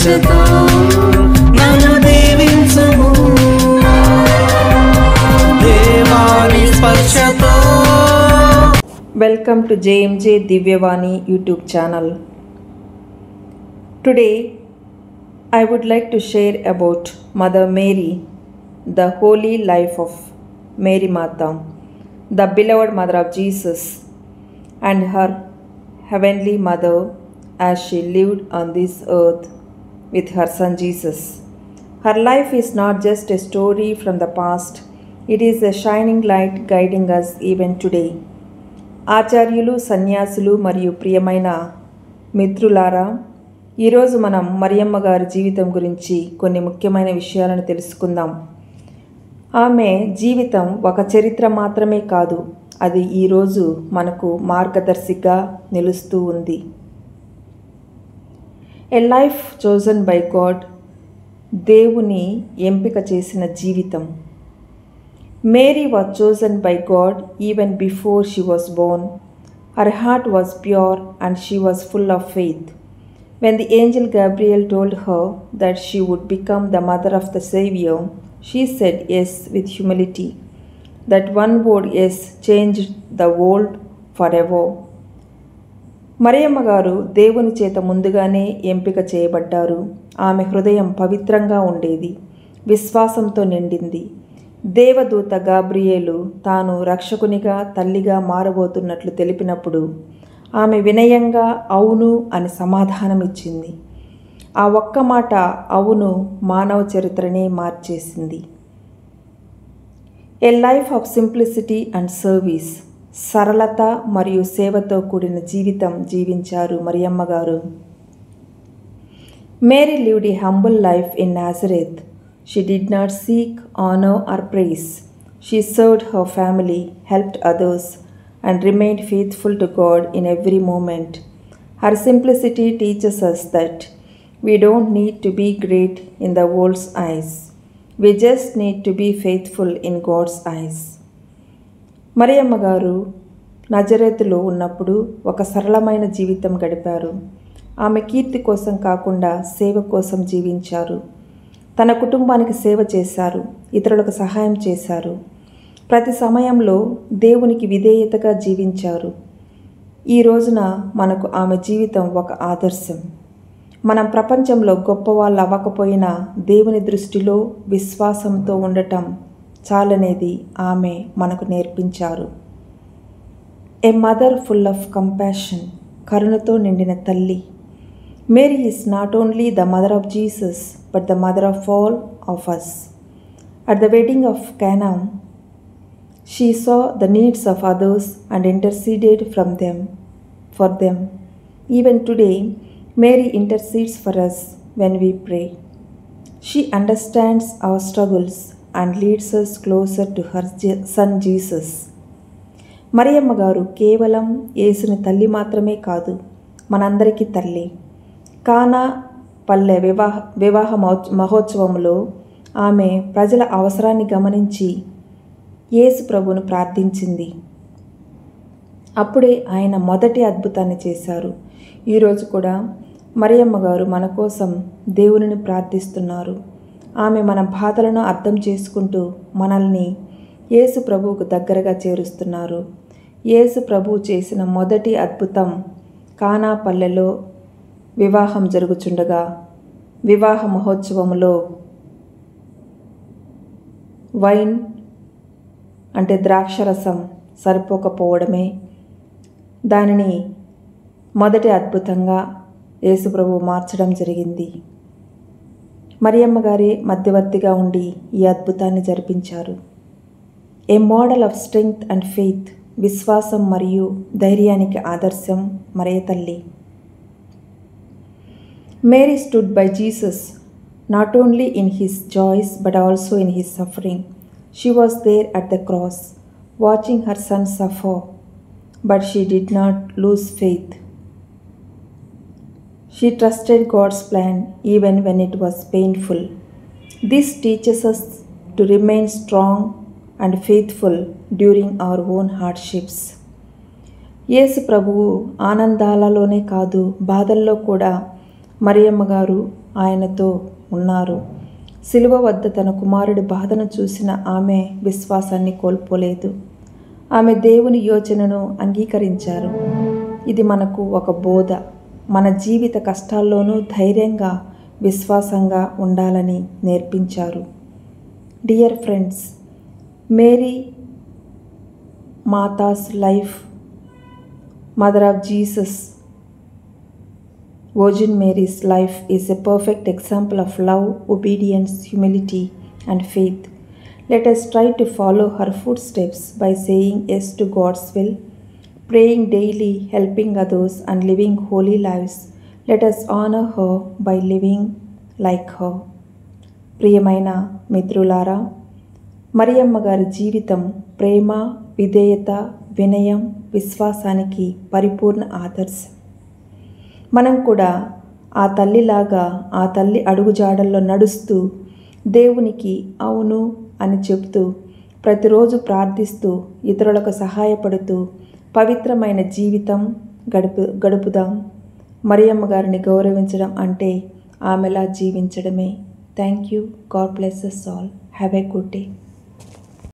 స్పర్శతో నన్ను దీవించుము దేవాని స్పర్శతో. Welcome to JMJ Divyavani YouTube channel. Today I would like to share about Mother Mary, the holy life of Mary Mata, the beloved mother of Jesus, and her heavenly mother as she lived on this earth with her son Jesus. Her life is not just a story from the past, it is a shining light guiding us even today. ఆచార్యులు, సన్యాసులు మరియు ప్రియమైన మిత్రులారా, ఈరోజు మనం మరియమ్మ గారి జీవితం గురించి కొన్ని ముఖ్యమైన విషయాలను తెలుసుకుందాం. ఆమె జీవితం ఒక చరిత్ర మాత్రమే కాదు, అది ఈరోజు మనకు మార్గదర్శిగా నిలుస్తూ ఉంది. ఏ లైఫ్ చోజన్ బై గాడ్, దేవుని ఎంపిక చేసిన జీవితం. Mary was chosen by God even before she was born. Her heart was pure and she was full of faith. When the angel Gabriel told her that she would become the mother of the Savior, she said yes with humility. That one word yes changed the world forever. Mariyamma గారు దేవుని చేత ముందుగానే ఎంపిక చేయబడ్డారు. ఆమె హృదయం పవిత్రంగా ఉండేది, విశ్వాసంతో నిండింది. దేవదూత గాబ్రియేలు తాను రక్షకునిగా, తల్లిగా మారబోతున్నట్లు తెలిపినప్పుడు ఆమె వినయంగా అవును అని సమాధానమిచ్చింది. ఆ ఒక్క మాట అవును మానవ చరిత్రనే మార్చేసింది. A life of simplicity and service, సరళత మరియు సేవతో కూడిన జీవితం జీవించారు మరియమ్మ గారు. Mary lived a humble life in Nazareth. She did not seek honor or praise. She served her family, helped others, and remained faithful to God in every moment. Her simplicity teaches us that we don't need to be great in the world's eyes. We just need to be faithful in God's eyes. Mariyamma గారు నజరేతులో ఉన్నప్పుడు ఒక సరళమైన జీవితం గడిపారు. ఆమె కీర్తి కోసం కాకుండా సేవ కోసం జీవించారు. తన కుటుంబానికి సేవ చేశారు, ఇతరులకు సహాయం చేశారు. ప్రతి సమయంలో దేవునికి విధేయతగా జీవించారు. ఈ రోజున మనకు ఆమె జీవితం ఒక ఆదర్శం. మనం ప్రపంచంలో గొప్పవాళ్ళు అవ్వకపోయినా దేవుని దృష్టిలో విశ్వాసంతో ఉండటం చాలనేది ఆమె మనకు నేర్పించారు. ఏ మదర్ ఫుల్ ఆఫ్ కంపాషన్, కరుణతో నిండిన తల్లి. Mary is not only the mother of Jesus, but the mother of all of us. At the wedding of Cana, she saw the needs of others and interceded for them. Even today, Mary intercedes for us when we pray. She understands our struggles and leads us closer to her son Jesus. Mariyamma గారు కేవలం యేసుని తల్లి మాత్రమే కాదు, మనందరికీ తల్లి. కానా పల్లె వివాహ మహోత్సవంలో ఆమె ప్రజల అవసరాన్ని గమనించి యేసు ప్రభువును ప్రార్థించింది. అప్పుడే ఆయన మొదటి అద్భుతాన్ని చేశారు. ఈరోజు కూడా మరియమ్మ గారు మన కోసం దేవునిని ప్రార్థిస్తున్నారు. ఆమె మన బాధలను అర్థం చేసుకుంటూ మనల్ని యేసు ప్రభువుకు దగ్గరగా చేరుస్తున్నారు. యేసు ప్రభువు చేసిన మొదటి అద్భుతం కానా పల్లెలో వివాహం జరుగుచుండగా వివాహ మహోత్సవంలో వైన్ అంటే ద్రాక్షరసం సరిపోకపోవడమే దానిని మొదటి అద్భుతంగా యేసుప్రభు మార్చడం జరిగింది. మరియమ్మ గారే మధ్యవర్తిగా ఉండి ఈ అద్భుతాన్ని జరిపించారు. A model of strength and faith, విశ్వాసం మరియు ధైర్యానికి ఆదర్శం మరియ తల్లి. Mary stood by Jesus not only in his joys but also in his suffering. She was there at the cross, watching her son suffer, but she did not lose faith. She trusted God's plan even when it was painful. This teaches us to remain strong and faithful during our own hardships. యేసు ప్రభువు ఆనందాలలోనే కాదు, బాధల్లో కూడా మరియమ్మ గారు ఆయనతో ఉన్నారు. శిలువ వద్ద తన కుమారుడి బాధను చూసిన ఆమె విశ్వాసాన్ని కోల్పోలేదు. ఆమె దేవుని యోచనను అంగీకరించారు. ఇది మనకు ఒక బోధ. మన జీవిత కష్టాల్లోనూ ధైర్యంగా, విశ్వాసంగా ఉండాలని నేర్పించారు. డియర్ ఫ్రెండ్స్, మేరీ మాతాస్ life, mother of Jesus, Virgin Mary's life is a perfect example of love, obedience, humility, and faith. Let us try to follow her footsteps by saying yes to God's will, praying daily, helping others, and living holy lives. Let us honor her by living like her. ప్రియమైన మిత్రులారా, మరియమ్మ గారి జీవితం ప్రేమ, విధేయత, వినయం, విశ్వాసానికి పరిపూర్ణ ఆదర్శం. మనం కూడా ఆ తల్లిలాగా ఆ తల్లి అడుగుజాడల్లో నడుస్తూ దేవునికి అవును అని చెబుతూ ప్రతిరోజు ప్రార్థిస్తూ ఇతరులకు సహాయపడుతూ పవిత్రమైన జీవితం గడుపుదాం. మరియమ్మ గారిని గౌరవించడం అంటే ఆమెలా జీవించడమే. Thank you. God bless us all. Have a good day.